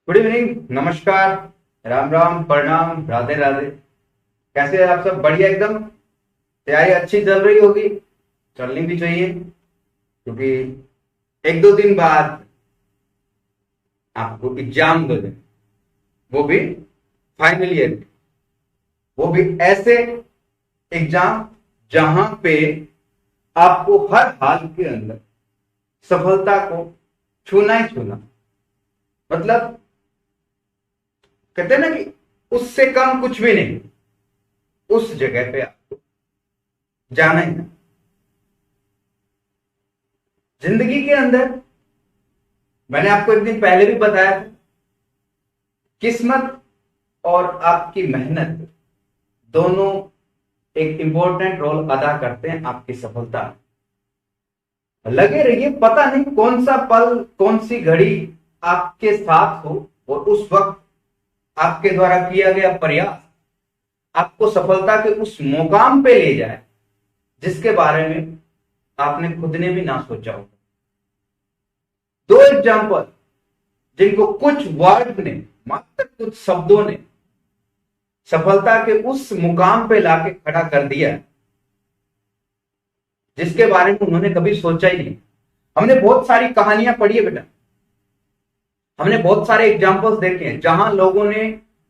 Good evening, नमस्कार, राम राम, प्रणाम, राधे राधे। कैसे हैं आप सब? बढ़िया एकदम। तैयारी अच्छी चल रही होगी, चलनी भी चाहिए, क्योंकि एक दो दिन बाद आपको एग्जाम दो दिन, वो भी फाइनल ईयर के, वो भी ऐसे एग्जाम जहां पे आपको हर हाल के अंदर सफलता को छूना ही छूना, मतलब कहते हैं ना कि उससे कम कुछ भी नहीं, उस जगह पे आपको जाना ही ना। जिंदगी के अंदर मैंने आपको एक दिन पहले भी बताया था, किस्मत और आपकी मेहनत दोनों एक इंपॉर्टेंट रोल अदा करते हैं आपकी सफलता में। लगे रहिए, पता नहीं कौन सा पल, कौन सी घड़ी आपके साथ हो और उस वक्त आपके द्वारा किया गया प्रयास आपको सफलता के उस मुकाम पे ले जाए जिसके बारे में आपने खुद ने भी ना सोचा हो। दो एग्जाम्पल जिनको कुछ वर्ड ने, मात्र कुछ शब्दों ने सफलता के उस मुकाम पे लाके खड़ा कर दिया जिसके बारे में उन्होंने कभी सोचा ही नहीं। हमने बहुत सारी कहानियां पढ़ी है बेटा, हमने बहुत सारे एग्जाम्पल्स देखे हैं जहां लोगों ने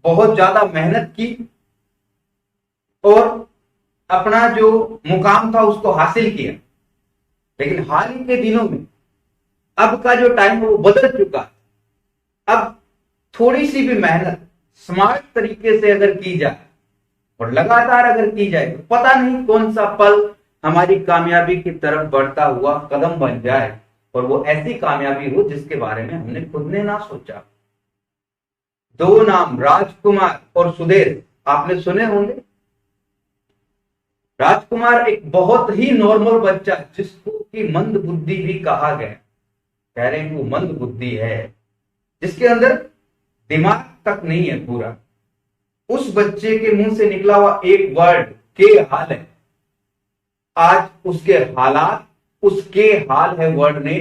बहुत ज्यादा मेहनत की और अपना जो मुकाम था उसको हासिल किया, लेकिन हाल ही के दिनों में अब का जो टाइम है वो बदल चुका है। अब थोड़ी सी भी मेहनत स्मार्ट तरीके से अगर की जाए और लगातार अगर की जाए तो पता नहीं कौन सा पल हमारी कामयाबी की तरफ बढ़ता हुआ कदम बन जाए और वो ऐसी कामयाबी हो जिसके बारे में हमने खुद ने ना सोचा। दो नाम, राजकुमार और सुदेश, आपने सुने होंगे। राजकुमार एक बहुत ही नॉर्मल बच्चा जिसको कि मंद बुद्धि भी कहा गया, कह रहे हैं कि वो मंद बुद्धि है, जिसके अंदर दिमाग तक नहीं है पूरा। उस बच्चे के मुंह से निकला हुआ एक वर्ड के हाल है, आज उसके हालात, उसके हाल है वर्ड ने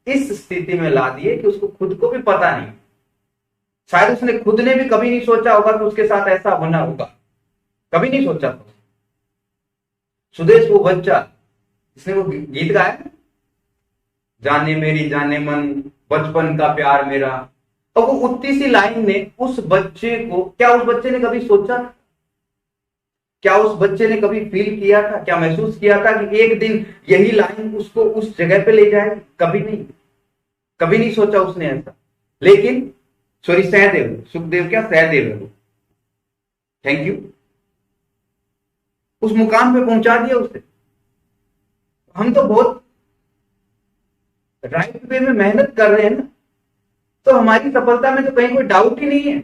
इस स्थिति में ला दिए कि उसको खुद को भी पता नहीं, शायद उसने खुद ने भी कभी नहीं सोचा होगा कि उसके साथ ऐसा होना होगा, कभी नहीं सोचा था। सुदेश वो बच्चा जिसने वो गीत गाया, जाने मेरी जाने मन, बचपन का प्यार मेरा, और वो उतनी सी लाइन ने उस बच्चे को, क्या उस बच्चे ने कभी सोचा था? क्या उस बच्चे ने कभी फील किया था, क्या महसूस किया था कि एक दिन यही लाइन उसको उस जगह पे ले जाएगी? कभी नहीं, कभी नहीं सोचा उसने ऐसा। लेकिन सॉरी, सहदेव, सुखदेव क्या, सहदेव है वो, थैंक यू, उस मुकाम पे पहुंचा दिया उसे। हम तो बहुत राइट वे में मेहनत कर रहे हैं ना, तो हमारी सफलता में तो कहीं कोई डाउट ही नहीं है,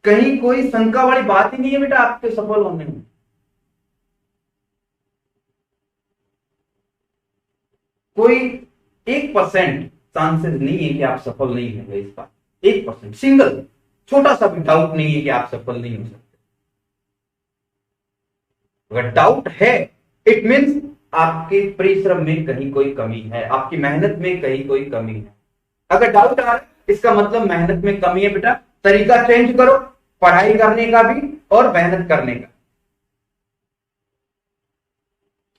कहीं कोई शंका वाली बात ही नहीं है बेटा आपके सफल होने में। कोई 1% चांसेस नहीं है कि आप सफल नहीं होंगे इस बात, 1%, सिंगल छोटा सा भी डाउट नहीं है कि आप सफल नहीं हो सकते। अगर डाउट है, इट मीन्स आपके परिश्रम में कहीं कोई कमी है, आपकी मेहनत में कहीं कोई कमी है। अगर डाउट आ रहा है इसका मतलब मेहनत में कमी है बेटा, तरीका चेंज करो, पढ़ाई करने का भी और मेहनत करने का।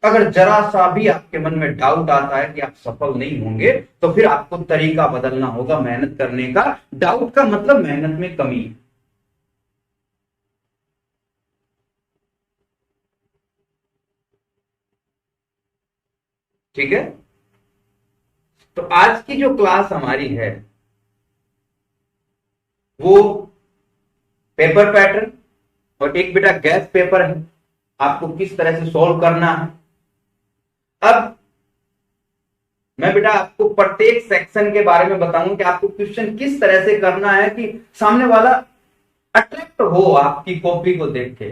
अगर जरा सा भी आपके मन में डाउट आता है कि आप सफल नहीं होंगे, तो फिर आपको तरीका बदलना होगा मेहनत करने का। डाउट का मतलब मेहनत में कमी है। ठीक है, तो आज की जो क्लास हमारी है वो पेपर पैटर्न और एक बेटा गैस पेपर है, आपको किस तरह से सॉल्व करना है। अब मैं बेटा आपको प्रत्येक सेक्शन के बारे में बताऊंगा कि आपको क्वेश्चन किस तरह से करना है कि सामने वाला अट्रैक्ट हो आपकी कॉपी को देख के।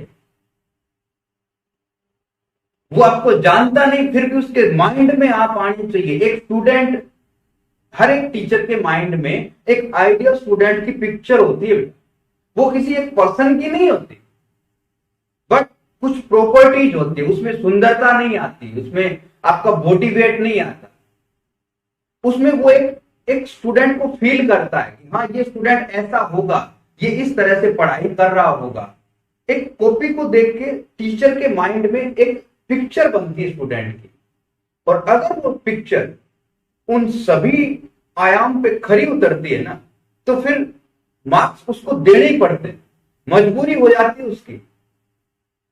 वो आपको जानता नहीं फिर भी उसके माइंड में आप आनी चाहिए। एक स्टूडेंट, हर एक टीचर के माइंड में एक आइडियल स्टूडेंट की पिक्चर होती है बेटा। वो किसी एक पर्सन की नहीं होती, बट कुछ प्रॉपर्टीज होती है। उसमें सुंदरता नहीं आती, उसमें आपका बॉडी वेट नहीं आता, उसमें वो एक स्टूडेंट को फील करता है कि हाँ ये स्टूडेंट ऐसा होगा, ये इस तरह से पढ़ाई कर रहा होगा। एक कॉपी को देख के टीचर के माइंड में एक पिक्चर बनती है स्टूडेंट की, और अगर वो पिक्चर उन सभी आयाम पे खरी उतरती है ना, तो फिर मार्क्स उसको देने ही पड़ते हैं, मजबूरी हो जाती है उसकी।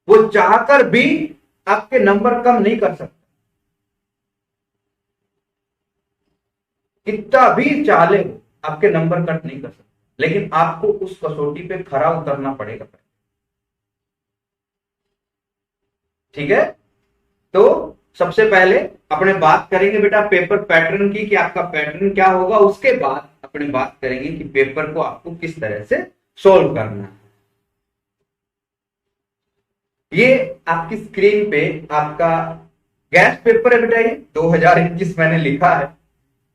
वो चाहकर भी आपके नंबर कम नहीं कर सकता, कितना भी चाले आपके नंबर कट नहीं कर सकता, लेकिन आपको उस कसौटी पे खरा उतरना पड़ेगा। ठीक है, तो सबसे पहले अपने बात करेंगे बेटा पेपर पैटर्न की कि आपका पैटर्न क्या होगा। उसके बाद अपने बात करेंगे कि पेपर को आपको किस तरह से सॉल्व करना है। ये आपकी स्क्रीन पे आपका गैस पेपर है बेटा। ये 2021 मैंने लिखा है,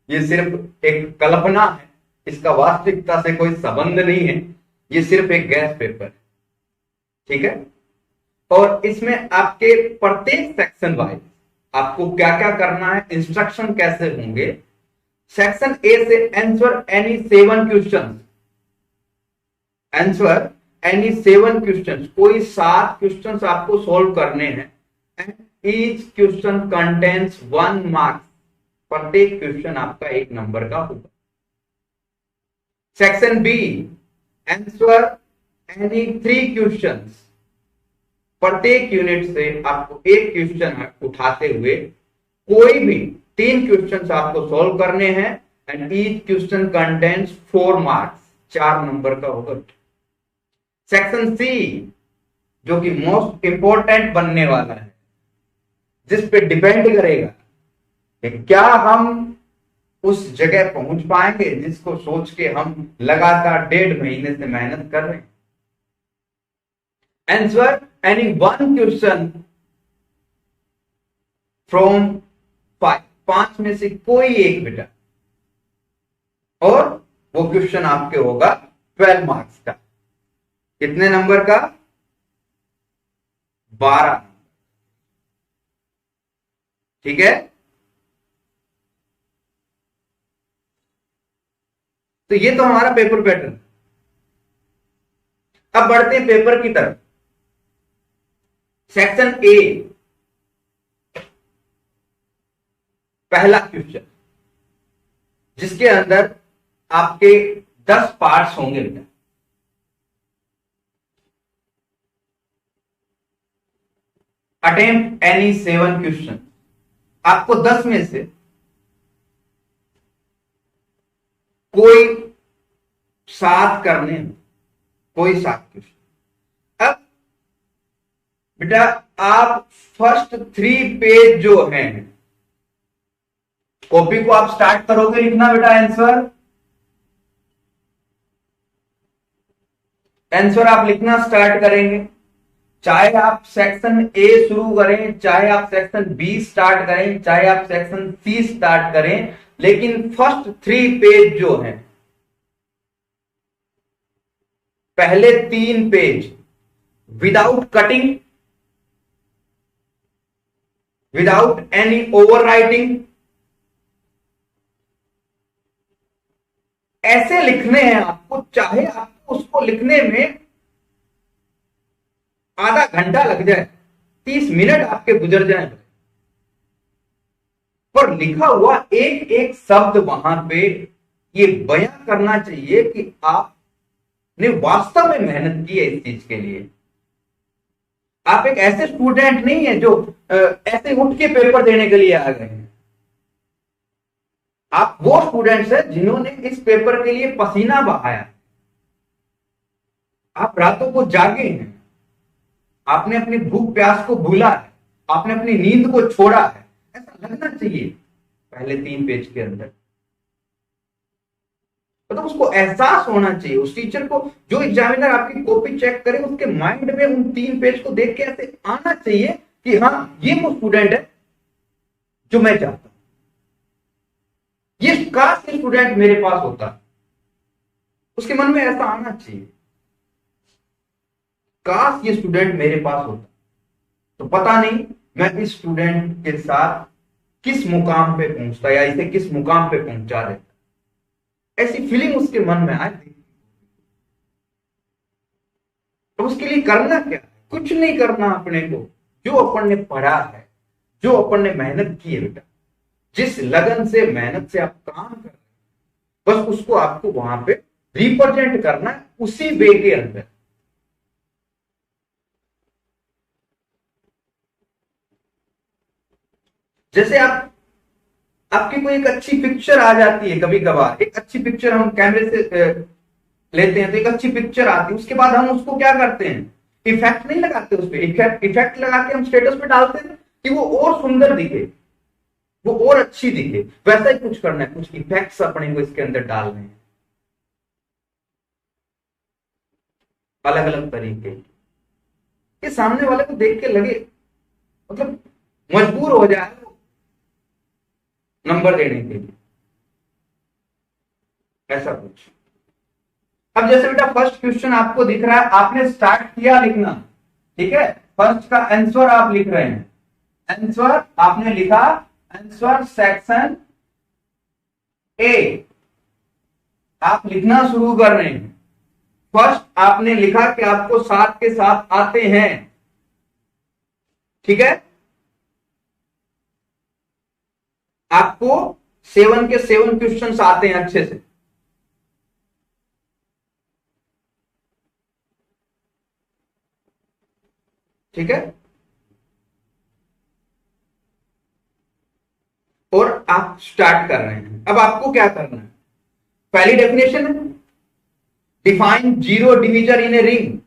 ये सिर्फ एक कल्पना है, इसका वास्तविकता से कोई संबंध नहीं है। ये सिर्फ एक गैस पेपर है, ठीक है। और इसमें आपके प्रत्येक सेक्शन वाइज आपको क्या क्या करना है, इंस्ट्रक्शन कैसे होंगे। सेक्शन ए से answer any 7 question, answer any 7 question, कोई 7 क्वेश्चन आपको सोल्व करने हैं। And each question contains 1 marks, प्रत्येक क्वेश्चन आपका 1 नंबर का होगा। Section B, answer any 3 questions, प्रत्येक यूनिट से आपको 1 क्वेश्चन उठाते हुए कोई भी 3 क्वेश्चन आपको सॉल्व करने हैं। And each question contains 4 marks, 4 number का होगा। सेक्शन सी, जो कि मोस्ट इंपॉर्टेंट बनने वाला है, जिस पे डिपेंड करेगा कि क्या हम उस जगह पहुंच पाएंगे जिसको सोच के हम लगातार 1.5 महीने से मेहनत कर रहे हैं। आंसर एनी 1 क्वेश्चन फ्रॉम 5, 5 में से कोई एक बेटा, और वो क्वेश्चन आपके होगा 12 मार्क्स का। कितने नंबर का? 12। ठीक है, तो ये तो हमारा पेपर पैटर्न। अब बढ़ते हैं पेपर की तरफ। सेक्शन ए, पहला क्वेश्चन, जिसके अंदर आपके 10 पार्ट्स होंगे बेटा। अटेम्प्ट एनी 7 क्वेश्चन, आपको 10 में से कोई 7 करने हैं, कोई 7 क्वेश्चन। अब बेटा आप फर्स्ट 3 पेज जो हैं, कॉपी को आप स्टार्ट करोगे लिखना बेटा। आंसर आप लिखना स्टार्ट करेंगे, चाहे आप सेक्शन ए शुरू करें, चाहे आप सेक्शन बी स्टार्ट करें, चाहे आप सेक्शन सी स्टार्ट करें, लेकिन फर्स्ट 3 पेज जो हैं, पहले 3 page without cutting, without any over writing, ऐसे लिखने हैं आपको। चाहे आपको उसको लिखने में आधा घंटा लग जाए, 30 मिनट आपके गुजर जाए, पर लिखा हुआ एक एक शब्द वहां पे ये बयां करना चाहिए कि आपने वास्तव में मेहनत की है इस चीज के लिए। आप एक ऐसे स्टूडेंट नहीं है जो ऐसे उठ के पेपर देने के लिए आ गए हैं। आप वो स्टूडेंट्स हैं जिन्होंने इस पेपर के लिए पसीना बहाया, आप रातों को जागे हैं, आपने अपनी भूख प्यास को भूला है, आपने अपनी नींद को छोड़ा है, ऐसा लगना चाहिए पहले 3 पेज के अंदर। मतलब उसको एहसास होना चाहिए उस टीचर को, जो एग्जामिनर आपकी कॉपी चेक करे उसके माइंड में उन 3 पेज को देख के ऐसे आना चाहिए कि हाँ ये वो स्टूडेंट है जो मैं चाहता हूं, ये काश ये स्टूडेंट मेरे पास होता, उसके मन में ऐसा आना चाहिए, काश ये स्टूडेंट मेरे पास होता तो पता नहीं मैं इस स्टूडेंट के साथ किस मुकाम पे पहुंचता या इसे किस मुकाम पे पहुंचा देता। ऐसी फीलिंग उसके मन में आए थी। तो उसके लिए करना क्या है? कुछ नहीं करना अपने को, जो अपन ने पढ़ा है, जो अपन ने मेहनत की है बेटा, जिस लगन से मेहनत से आप काम कर रहे हैं, बस उसको आपको वहां पे रिप्रेजेंट करना है उसी वे के अंदर। जैसे आपकी कोई एक अच्छी पिक्चर आ जाती है, कभी कभार एक अच्छी पिक्चर हम कैमरे से लेते हैं तो एक अच्छी पिक्चर आती है, उसके बाद हम उसको क्या करते हैं, इफेक्ट नहीं लगाते उस पर, इफेक्ट लगा के हम स्टेटस पे डालते हैं कि वो और सुंदर दिखे, वो और अच्छी दिखे। वैसा ही कुछ करना है, कुछ इफेक्ट्स अपने को इसके अंदर डालने हैं, अलग अलग तरीके के, सामने वाले को देख के लगे, मतलब मजबूर हो जाए वो नंबर देने के लिए, ऐसा कुछ। अब जैसे बेटा फर्स्ट क्वेश्चन आपको दिख रहा है, आपने स्टार्ट किया लिखना, ठीक है, फर्स्ट का आंसर आप लिख रहे हैं, आंसर आपने लिखा, आंसर सेक्शन ए आप लिखना शुरू कर रहे हैं। फर्स्ट आपने लिखा कि आपको 7 के साथ आते हैं, ठीक है, आपको 7 के 7 क्वेश्चंस आते हैं अच्छे से, ठीक है, और आप स्टार्ट कर रहे हैं। अब आपको क्या करना है, पहली डेफिनेशन है define zero division in a ring,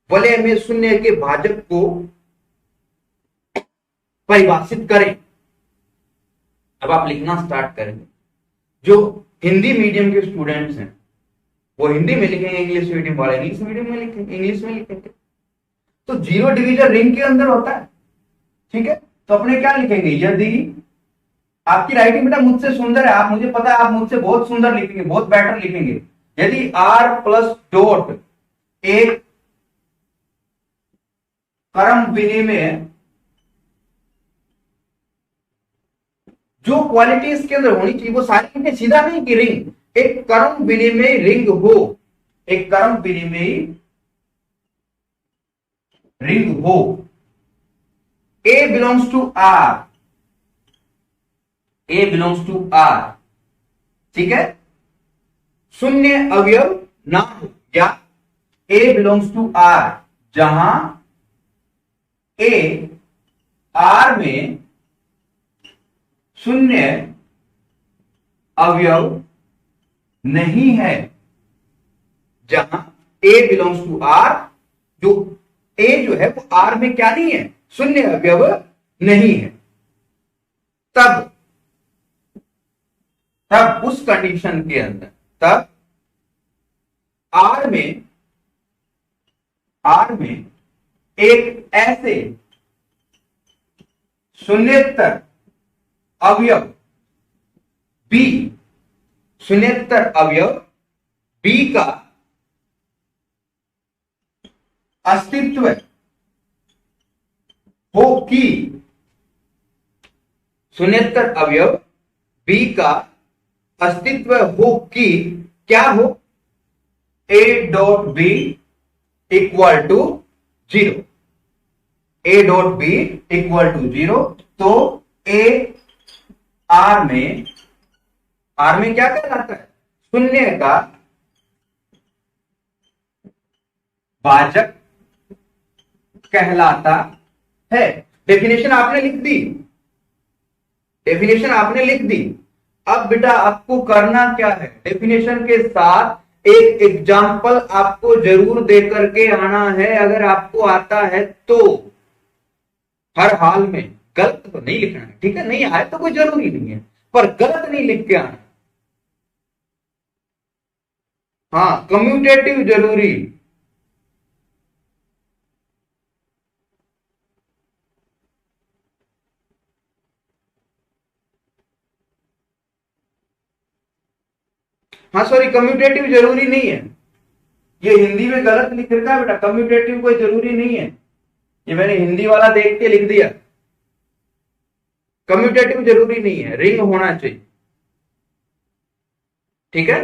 वलय में शून्य के भाजक को परिभाषित करें। अब आप लिखना स्टार्ट करेंगे। जो हिंदी मीडियम के स्टूडेंट्स हैं वो हिंदी में लिखेंगे, इंग्लिश मीडियम वाले इंग्लिश मीडियम में लिखेंगे, इंग्लिश में लिखेंगे। तो जीरो डिविजन रिंग के अंदर होता है, ठीक है, तो अपने क्या लिखेंगे, यदि आपकी राइटिंग बेटा मुझसे सुंदर है, आप मुझे पता है आप मुझसे बहुत सुंदर लिखेंगे, बहुत बेटर लिखेंगे। यदि आर प्लस डॉट एक कर्म विनिमय, जो क्वालिटी इसके अंदर होनी चाहिए वो सारी में सीधा नहीं कि रिंग, एक कर्म विनिमय रिंग हो, एक कर्म विनिमय रिंग हो, A belongs to R, A belongs to R, ठीक है, शून्य अवयव ना हो, या ए बिलोंग्स टू आर जहां ए आर में शून्य अवयव नहीं है, जहां ए बिलोंग्स टू आर, जो ए जो है वो आर में क्या नहीं है, शून्य अवयव नहीं है, तब तब उस कंडीशन के अंदर, तब आर में एक ऐसे शून्येतर अवयव बी, शून्येतर अवयव बी का अस्तित्व हो कि, शून्येतर अवयव बी का अस्तित्व हो कि क्या हो, A dot B equal to 0, A dot B equal to 0। तो ए आर में क्या कहलाता है, शून्य का भाजक कहलाता है। डेफिनेशन आपने लिख दी, डेफिनेशन आपने लिख दी। अब बेटा आपको करना क्या है, डेफिनेशन के साथ एक एग्जाम्पल आपको जरूर दे करके आना है। अगर आपको आता है तो हर हाल में, गलत तो नहीं लिखना है, ठीक है, नहीं आए तो कोई जरूरी नहीं है, पर गलत नहीं लिख के आना। हाँ, कम्यूटेटिव जरूरी। हाँ सॉरी, कम्यूटेटिव जरूरी नहीं है, ये हिंदी में गलत लिख रखा है बेटा, कम्यूटेटिव कोई जरूरी नहीं है, ये मैंने हिंदी वाला देख के लिख दिया। कम्यूटेटिव जरूरी नहीं है, रिंग होना चाहिए, ठीक है।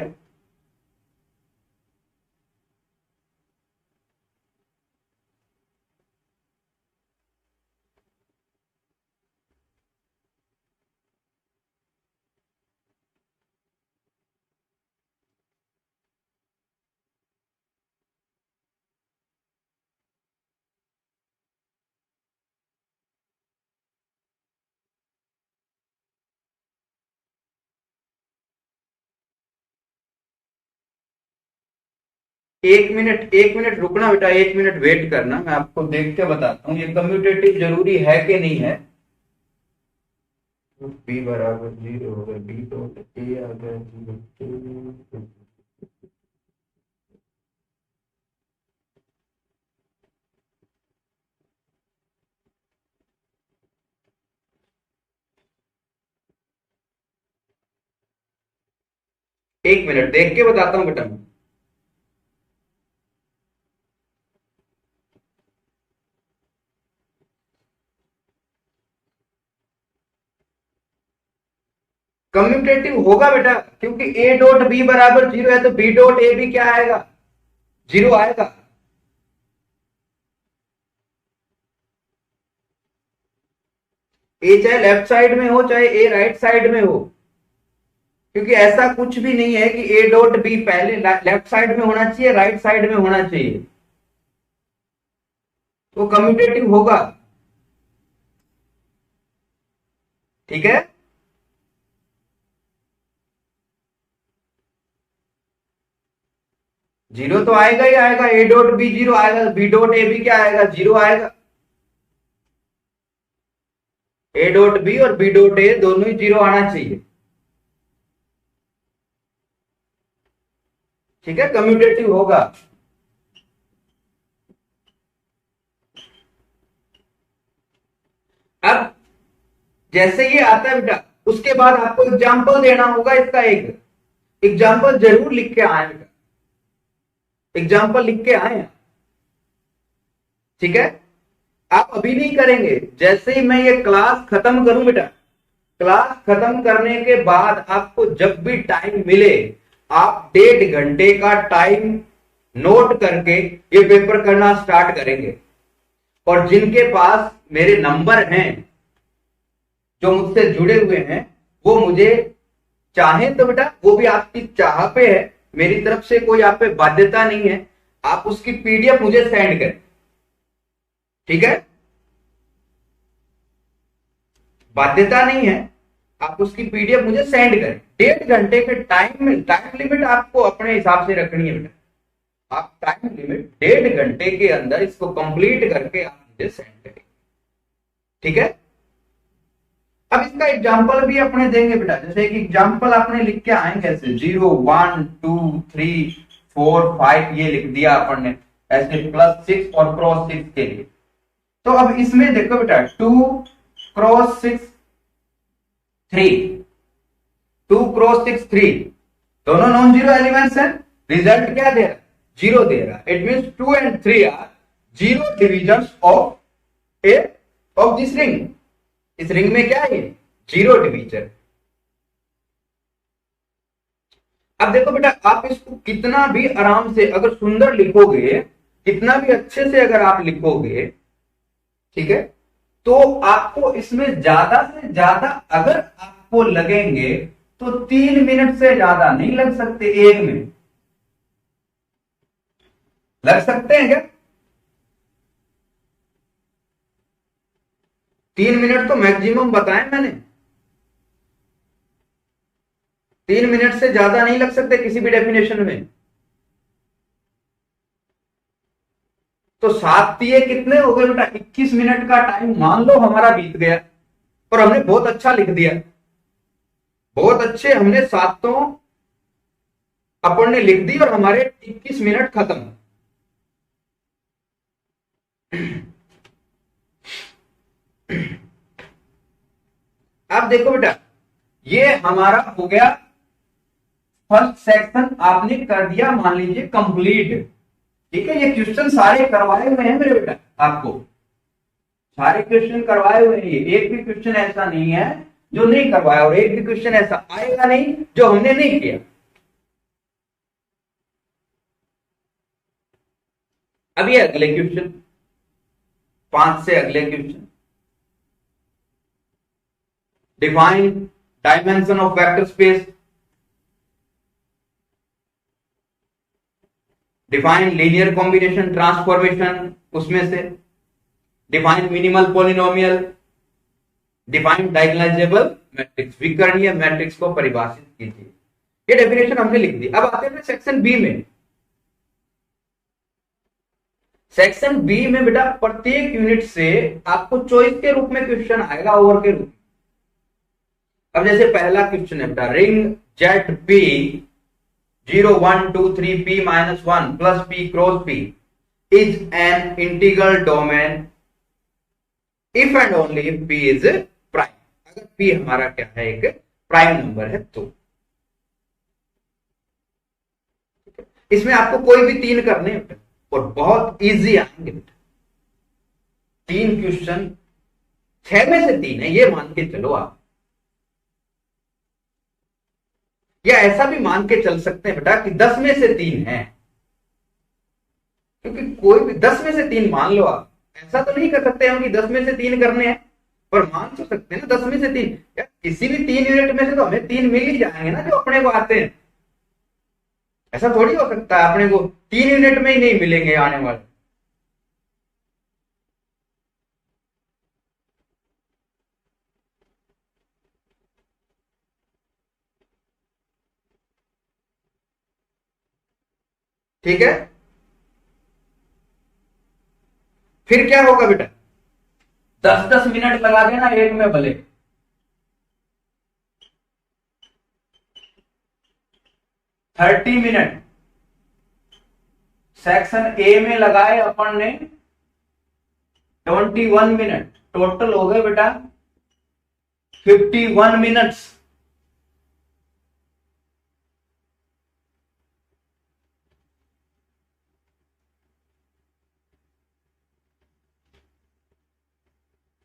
1 मिनट, 1 मिनट रुकना बेटा, 1 मिनट वेट करना, मैं आपको देख के बताता हूँ ये कम्यूटेटिव जरूरी है कि नहीं है। बी बराबर 0 होगा, बी तो ए आ गया 0। 1 मिनट देख के बताता हूँ बेटा। कम्यूटेटिव होगा बेटा, क्योंकि ए डॉट बी बराबर 0 है, तो बी डॉट ए भी क्या आएगा, 0 आएगा। ए चाहे लेफ्ट साइड में हो, चाहे ए राइट साइड में हो, क्योंकि ऐसा कुछ भी नहीं है कि ए डॉट बी पहले लेफ्ट साइड में होना चाहिए, राइट साइड में होना चाहिए, तो कम्यूटेटिव होगा, ठीक है। 0 तो आएगा ही आएगा, ए डॉट बी 0 आएगा, बी डॉट ए भी क्या आएगा, 0 आएगा। ए डॉट बी और बी डॉट ए दोनों ही 0 आना चाहिए, ठीक है, कम्यूटेटिव होगा। अब जैसे ये आता है बेटा, उसके बाद आपको एग्जाम्पल देना होगा इसका, एक एग्जाम्पल जरूर लिख के आए बेटा, एग्जाम्पल लिख के आए, ठीक है। आप अभी नहीं करेंगे, जैसे ही मैं ये क्लास खत्म करूं बेटा, क्लास खत्म करने के बाद आपको जब भी टाइम मिले, आप 1.5 घंटे का टाइम नोट करके ये पेपर करना स्टार्ट करेंगे। और जिनके पास मेरे नंबर हैं, जो मुझसे जुड़े हुए हैं, वो मुझे चाहे तो बेटा, वो भी आपकी चाह पे है, मेरी तरफ से कोई आप पे बाध्यता नहीं है, आप उसकी पीडीएफ मुझे सेंड करें, ठीक है, बाध्यता नहीं है, आप उसकी पीडीएफ मुझे सेंड करें। 1.5 घंटे के टाइम लिमिट आपको अपने हिसाब से रखनी है बेटा, आप टाइम लिमिट 1.5 घंटे के अंदर इसको कंप्लीट करके आप मुझे सेंड करें, ठीक है। अब इसका एग्जाम्पल भी अपने देंगे बेटा, जैसे एक एग्जाम्पल आपने लिख के आएंगे ऐसे 0 1 2 3 4 5 ये लिख दिया अपन ने, ऐसे +6 और क्रॉस 6 के लिए। तो अब इसमें देखो बेटा, 2 क्रॉस 6 3, 2 क्रॉस 6 3, दोनों नॉन जीरो एलिमेंट्स हैं, रिजल्ट क्या दे रहा है, 0 दे रहा है। It mean 2 and 3 are 0 divisions of A of this ring. इस रिंग में क्या है, 0 डिवीजन। अब देखो बेटा, आप इसको कितना भी आराम से अगर सुंदर लिखोगे, कितना भी अच्छे से अगर आप लिखोगे, ठीक है, तो आपको इसमें ज्यादा से ज्यादा अगर आपको लगेंगे तो 3 मिनट से ज्यादा नहीं लग सकते, 1 मिनट लग सकते हैं क्या, 3 मिनट तो मैक्सिमम बताएं मैंने, 3 मिनट से ज्यादा नहीं लग सकते किसी भी डेफिनेशन में। तो 7 कितने हो गए बेटा, 21 मिनट का टाइम मान लो हमारा बीत गया और हमने बहुत अच्छा लिख दिया, बहुत अच्छे हमने सातों अपन ने लिख दी और हमारे 21 मिनट खत्म। अब देखो बेटा, ये हमारा हो गया फर्स्ट सेक्शन, आपने कर दिया मान लीजिए कंप्लीट। ठीक है, ये क्वेश्चन सारे करवाए हुए हैं मेरे बेटा, आपको सारे क्वेश्चन करवाए हुए हैं, एक भी क्वेश्चन ऐसा नहीं है जो नहीं करवाया और एक भी क्वेश्चन ऐसा आएगा नहीं जो हमने नहीं किया। अब ये अगले क्वेश्चन, 5 से अगले question, define dimension of vector space, define linear combination transformation, उसमें से define minimal polynomial, define diagonalizable matrix, विकर्णीय मैट्रिक्स को परिभाषित कीजिए। ये डेफिनेशन हमने लिख दी। अब आते हैं सेक्शन बी में। सेक्शन बी में बेटा प्रत्येक यूनिट से आपको चॉइस के रूप में क्वेश्चन आएगा, ओवर के रूप में। अब जैसे पहला क्वेश्चन है बेटा, ring jet P 0 1 2 3 p - 1 plus p cross p is an integral domain if and only if p is prime। अगर p हमारा क्या है, एक प्राइम नंबर है तो। इसमें आपको कोई भी 3 करने हैं और बहुत इजी आएंगे। 3 क्वेश्चन 6 में से 3 है, ये मान के चलो आप, या ऐसा भी मान के चल सकते हैं बेटा कि 10 में से 3 है, क्योंकि कोई भी 10 में से 3 मान लो आप। ऐसा तो नहीं कर सकते हम कि 10 में से 3 करने हैं, पर मान तो सकते हैं ना 10 में से 3। या किसी भी 3 यूनिट में से तो हमें 3 मिल ही जाएंगे ना जो अपने को आते हैं। ऐसा थोड़ी हो सकता है अपने को 3 यूनिट में ही नहीं मिलेंगे आने वाले। ठीक है, फिर क्या होगा बेटा, 10-10 मिनट लगा देना एक में भले। थर्टी मिनट सेक्शन ए में लगाए अपन ने, 21 मिनट टोटल हो गए बेटा 51 मिनट्स।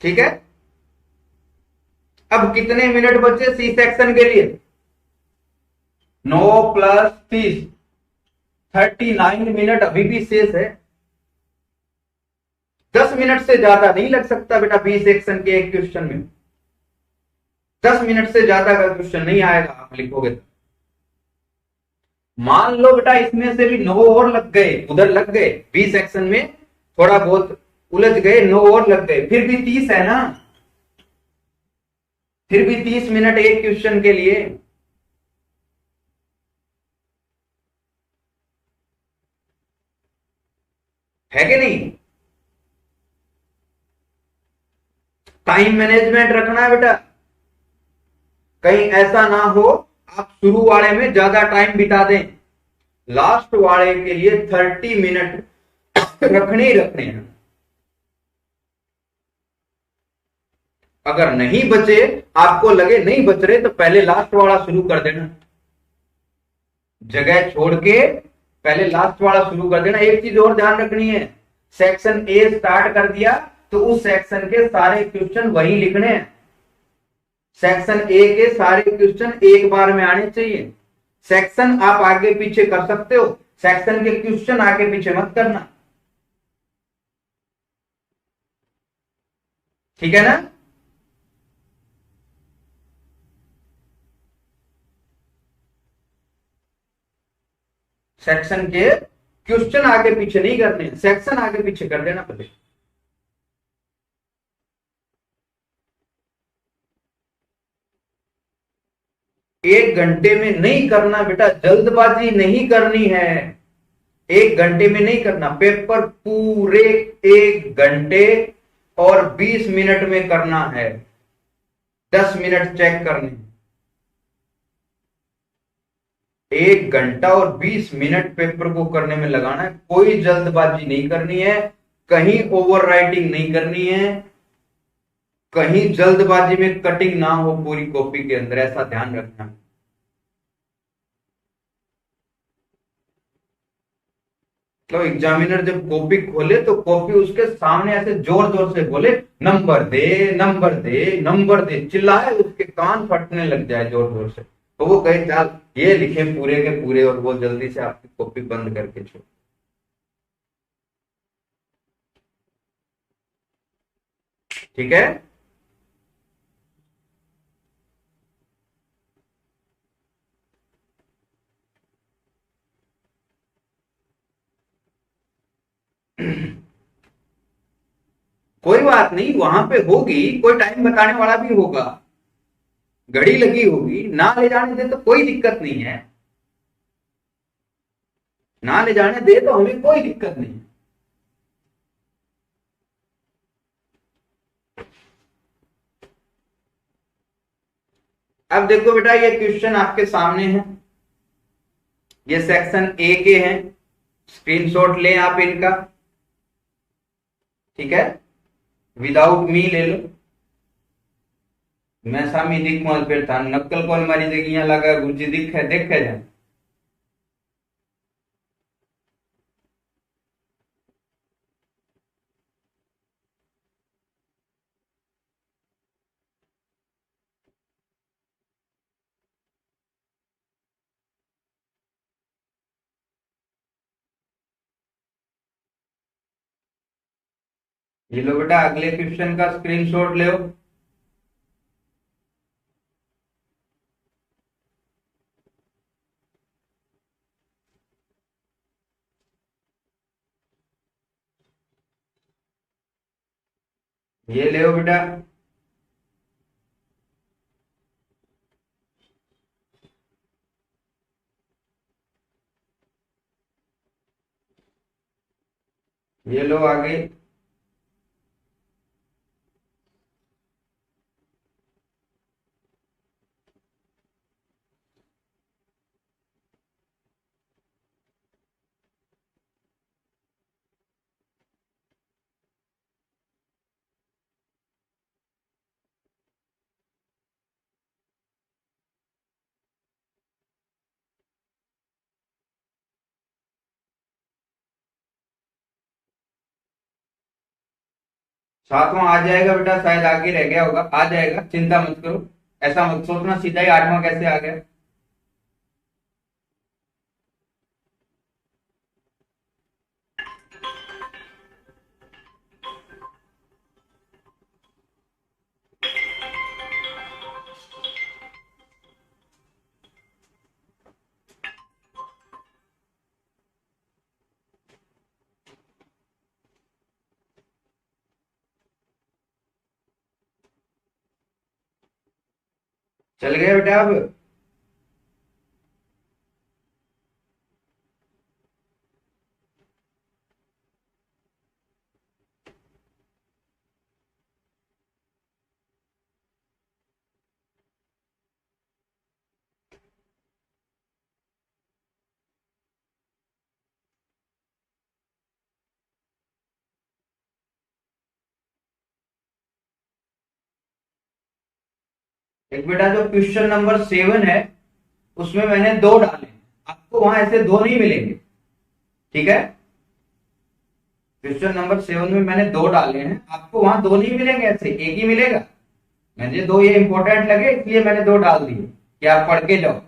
ठीक है, अब कितने मिनट बचे सी सेक्शन के लिए, 9 + 30 39 मिनट अभी भी शेष है। 10 मिनट से ज्यादा नहीं लग सकता बेटा बी सेक्शन के एक क्वेश्चन में। 10 मिनट से ज्यादा का क्वेश्चन नहीं आएगा आप लिखोगे तो। मान लो बेटा इसमें से भी 9 और लग गए, उधर लग गए बी सेक्शन में थोड़ा बहुत उलझ गए, 9 और लग गए, फिर भी 30 है ना, फिर भी 30 मिनट एक क्वेश्चन के लिए। है कि नहीं? टाइम मैनेजमेंट रखना है बेटा, कहीं ऐसा ना हो आप शुरू वाले में ज्यादा टाइम बिता दें, लास्ट वाले के लिए 30 मिनट रखने ही रखने हैं। अगर नहीं बचे, आपको लगे नहीं बच रहे, तो पहले लास्ट वाला शुरू कर देना, जगह छोड़ के पहले लास्ट वाला शुरू कर देना। एक चीज और ध्यान रखनी है, सेक्शन ए स्टार्ट कर दिया तो उस सेक्शन के सारे क्वेश्चन वही लिखने हैं। सेक्शन ए के सारे क्वेश्चन एक बार में आने चाहिए। सेक्शन आप आगे पीछे कर सकते हो, सेक्शन के क्वेश्चन आगे पीछे मत करना। ठीक है ना? सेक्शन के क्वेश्चन आगे पीछे नहीं करने, सेक्शन आगे पीछे कर देना पहले। एक घंटे में नहीं करना बेटा, जल्दबाजी नहीं करनी है। एक घंटे में नहीं करना, पेपर पूरे 1 घंटे और 20 मिनट में करना है। 10 मिनट चेक करने, 1 घंटा और 20 मिनट पेपर को करने में लगाना है। कोई जल्दबाजी नहीं करनी है, कहीं ओवर राइटिंग नहीं करनी है, कहीं जल्दबाजी में कटिंग ना हो पूरी कॉपी के अंदर, ऐसा ध्यान रखना। तो एग्जामिनर जब कॉपी खोले तो कॉपी उसके सामने ऐसे जोर जोर से बोले, नंबर दे, नंबर दे, नंबर दे, चिल्लाए, उसके कान फटने लग जाए जोर जोर से, तो वो कहे चल ये लिखे पूरे के पूरे, और वो जल्दी से आपकी कॉपी बंद करके छोड़। ठीक है। कोई बात नहीं, वहां पे होगी, कोई टाइम बताने वाला भी होगा, घड़ी लगी होगी, ना ले जाने दे तो कोई दिक्कत नहीं है, ना ले जाने दे तो हमें कोई दिक्कत नहीं। अब देखो बेटा, ये क्वेश्चन आपके सामने है, ये सेक्शन ए के हैं, स्क्रीनशॉट लें आप इनका। ठीक है, विदाउट मी ले लो। मैं सामी दिख मल फिर था नक्कल कॉल मारी जगह लगा गुरुजी दिखे देखे जाए। ये लो बेटा, अगले क्वेश्चन का स्क्रीनशॉट ले। ये ले बेटा, ये लो आगे। सातवां आ जाएगा बेटा, शायद आगे रह गया होगा, आ जाएगा, चिंता मत करो। ऐसा मत सोचना सीधा ही 8वां कैसे आ गया। चल गया बेटा अब। एक बेटा जो क्वेश्चन नंबर 7 है, उसमें मैंने 2 डाले, आपको वहां ऐसे 2 नहीं मिलेंगे। ठीक है, क्वेश्चन नंबर 7 में मैंने 2 डाले हैं, आपको वहां 2 नहीं मिलेंगे, ऐसे एक ही मिलेगा। मुझे 2 ये इंपॉर्टेंट लगे इसलिए मैंने 2 डाल दिए कि आप पढ़ के जाओ,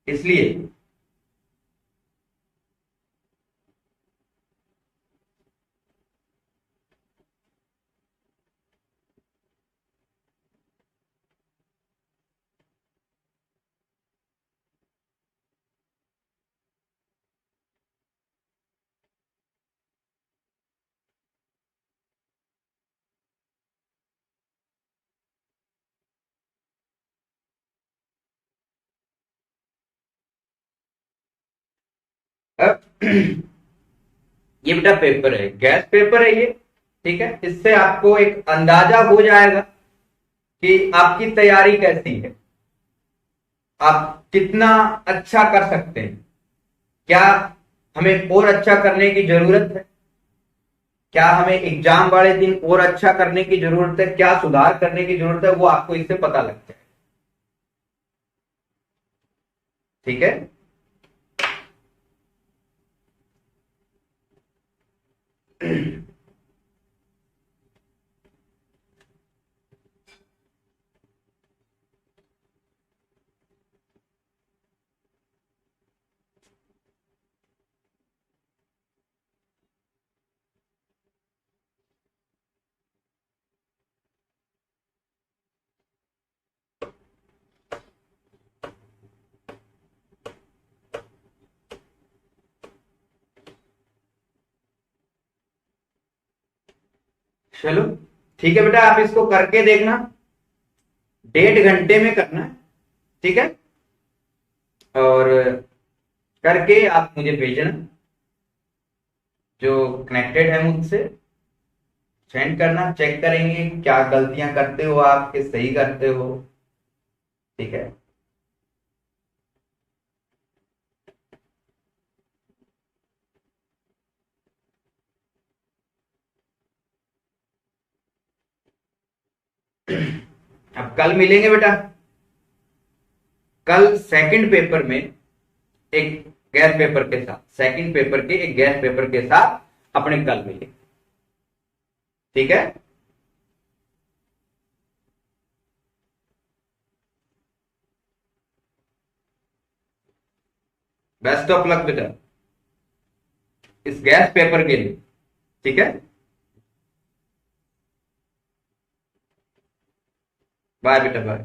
इसलिए। ये बेटा पेपर है, गैस पेपर है ये, ठीक है। इससे आपको एक अंदाजा हो जाएगा कि आपकी तैयारी कैसी है, आप कितना अच्छा कर सकते हैं, क्या हमें और अच्छा करने की जरूरत है, क्या हमें एग्जाम वाले दिन और अच्छा करने की जरूरत है, क्या सुधार करने की जरूरत है, वो आपको इससे पता लगता है, ठीक है। चलो ठीक है बेटा, आप इसको करके देखना, 1.5 घंटे में करना है, ठीक है। और करके आप मुझे भेजना, जो कनेक्टेड है मुझसे सेंड करना, चेक करेंगे क्या गलतियां करते हो आप, किस सही करते हो, ठीक है। अब कल मिलेंगे बेटा, कल सेकंड पेपर में एक गैस पेपर के साथ, सेकंड पेपर के एक गैस पेपर के साथ अपने कल मिलेंगे, ठीक है। बेस्ट ऑफ लक बेटा इस गैस पेपर के लिए, ठीक है। बाय बेटा बाय।